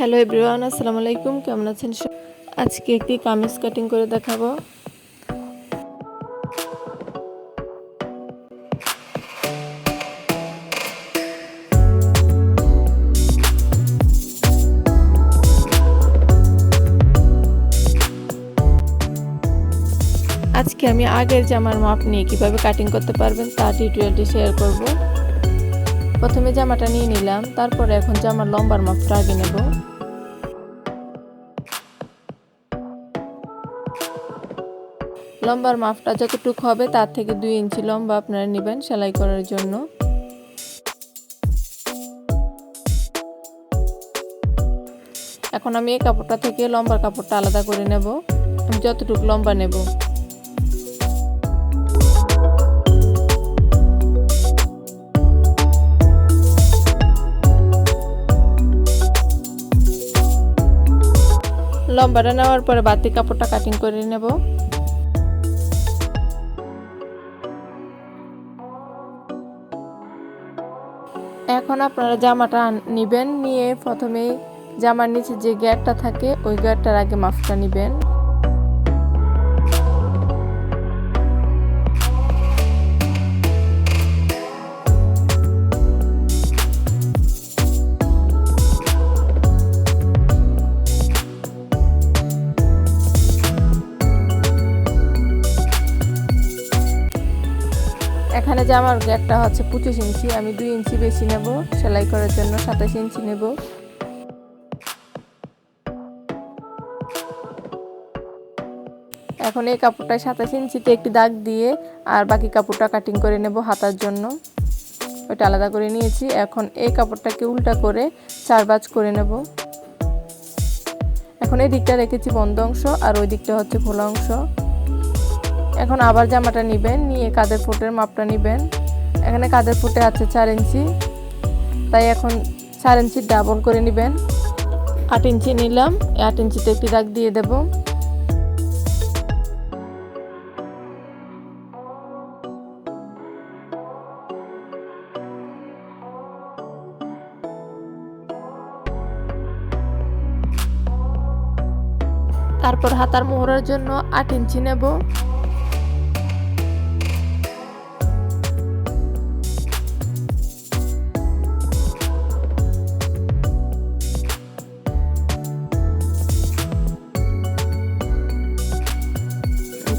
Hello everyone, আসসালামু আলাইকুম। কেমন আছেন? আজকে একটি কামিজ কাটিং করে দেখাবো। আজকে আমি আগের জামার মাপ নিয়ে কিভাবে কাটিং করতে পারবেন তা টিউটোরিয়ালটি শেয়ার করব। প্রথমে জামাটা নিয়ে নিলাম, তারপরে এখন জামার লম্বার মাপটা আগে নেব। লম্বার মাপটা যতটুকু হবে তার থেকে 2 ইঞ্চি লম্বা আপনারা নেবেন সেলাই করার জন্য। এখন আমি এই কাপড়টা থেকে লম্বার কাপড়টা আলাদা করে নেব। আমি যতটুকু লম্বা নেব। লম্বাটা নেওয়ার পরে বাড়তি কাপড়টা কাটিং করে নেব। এখন আপনারা জামাটা নেবেন, নিয়ে প্রথমে জামার নিচে যে গ্যাপটা থাকে ওই গ্যাপটার আগে মাপটা নেবেন। এখানে জামার গ্যাপটা হচ্ছে 25 ইঞ্চি, আমি 2 ইঞ্চি বেশি নেব সেলাই করার জন্য, 27 ইঞ্চি নেব। এখন এই কাপড়টায় 27 ইঞ্চিতে একটি দাগ দিয়ে আর বাকি কাপড়টা কাটিং করে নেব হাতার জন্য। ওটা আলাদা করে নিয়েছি। এখন এই কাপড়টাকে উল্টা করে 4 ভাঁজ করে নেব। এখন এই দিকটা রেখেছি বন্ধ অংশ আর ওই দিকটা হচ্ছে খোলা অংশ। এখন আবার জামাটা নেবেন, নিয়ে কাঁধের ফুটের মাপটা নেবেন। এখানে কাঁধের ফুটে আছে 4 ইঞ্চি, তাই এখন 4 ইঞ্চি ডাবল করে নেবেন। 8 ইঞ্চি নিলাম, 8 ইঞ্চিতে একটি দাগ দিয়ে দেব। তারপর হাতার মোহরার জন্য 8 ইঞ্চি নেব।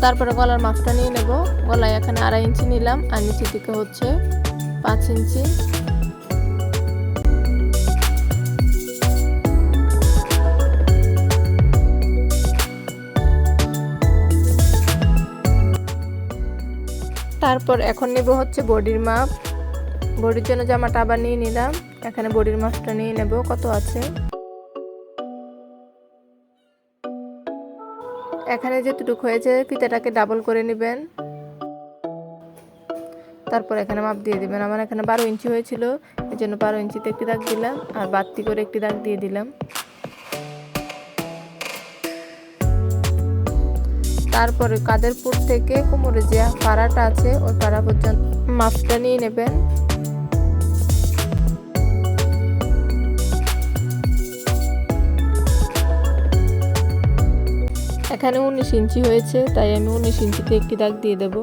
তারপরে গলার মাপটা নিয়ে নেব। গলায় এখানে 2.5 ইঞ্চি নিলাম আর নিচের দিকে হচ্ছে 5 ইঞ্চি। তারপর এখন নেব হচ্ছে বডির মাপ। বডির জন্য জামাটা আবার নিয়ে নিলাম। এখানে বডির মাপটা নিয়ে নেব কত আছে। এখানে যেটুকু হয়েছে ফিতাটাকে ডাবল করে নেবেন। তারপর এখানে মাপ দিয়ে দিবেন। আমার এখানে 12 ইঞ্চি হয়েছিল, এই জন্য 12 ইঞ্চিতে একটি দাগ দিলাম আর বাড়তি করে একটি দাগ দিয়ে দিলাম। তারপরে কাঁধের পুট থেকে কোমরে যে পাড়াটা আছে ওই পাড়া পর্যন্ত মাপটা নিয়ে নেবেন। এখানে 19 ইঞ্চি হয়েছে, তাই আমি 19 ইঞ্চিতে একটি দাগ দিয়ে দেব।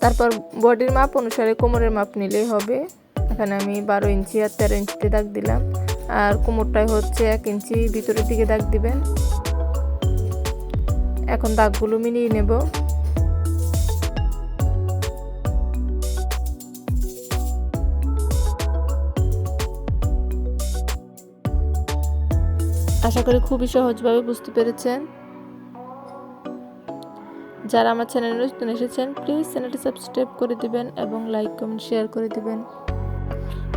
তারপর বডির মাপ অনুসারে কোমরের মাপ নিলেই হবে। এখানে আমি 12 ইঞ্চি আর 13 ইঞ্চিতে দাগ দিলাম, আর কোমরটাই হচ্ছে 1 ইঞ্চি ভিতরের দিকে দাগ দিবেন। এখন দাগগুলো মিলিয়ে নেব। আশা করি খুবই সহজভাবে বুঝতে পেরেছেন। যারা আমার চ্যানেলে নতুন এসেছেন প্লিজ চ্যানেলটি সাবস্ক্রাইব করে দিবেন এবং লাইক কমেন্ট শেয়ার করে দিবেন।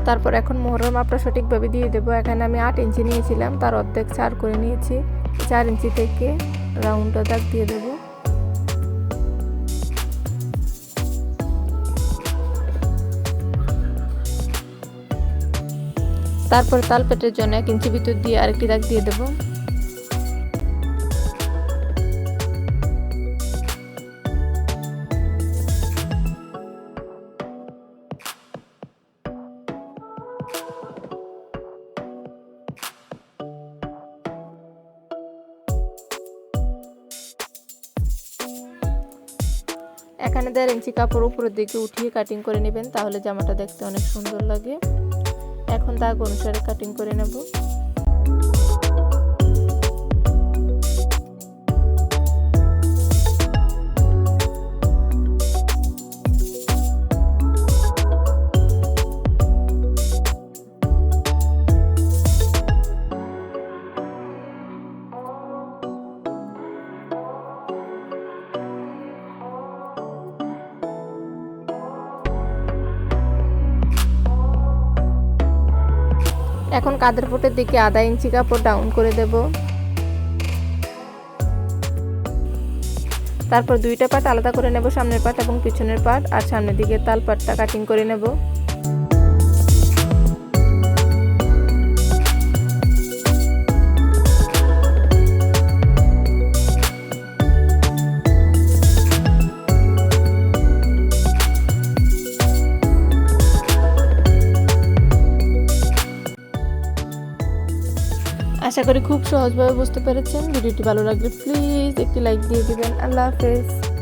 তারপর এখন মোহরের মাপটা সঠিকভাবে দিয়ে দেব। এখানে আমি 8 ইঞ্চি নিয়েছিলাম, তার অর্ধেক 4 করে নিয়েছি। 4 ইঞ্চি থেকে রাউন্ডটা দাগ দিয়ে দেব। তারপর তালপেটের জন্য 1 ইঞ্চি ভিতর দিয়ে আরেকটি দাগ দিয়ে দেব। এখানে 1.5 ইঞ্চি কাপড় উপরের দিকে উঠিয়ে কাটিং করে নেবেন, তাহলে জামাটা দেখতে অনেক সুন্দর লাগে। এখন দাগ অনুসারে কাটিং করে নেব। এখন কাঁধের ফুটের দিকে 1/2 ইঞ্চি কাপড় ডাউন করে দেব। তারপর দুইটা পার্ট আলাদা করে নেব, সামনের পার্ট এবং পিছনের পার্ট, আর সামনের দিকে তাল পাটটা কাটিং করে নেব। আশা করি খুব সহজভাবে বুঝতে পেরেছেন। ভিডিওটি ভালো লাগলে প্লিজ একটি লাইক দিয়ে দিবেন। আল্লাহ হাফেজ।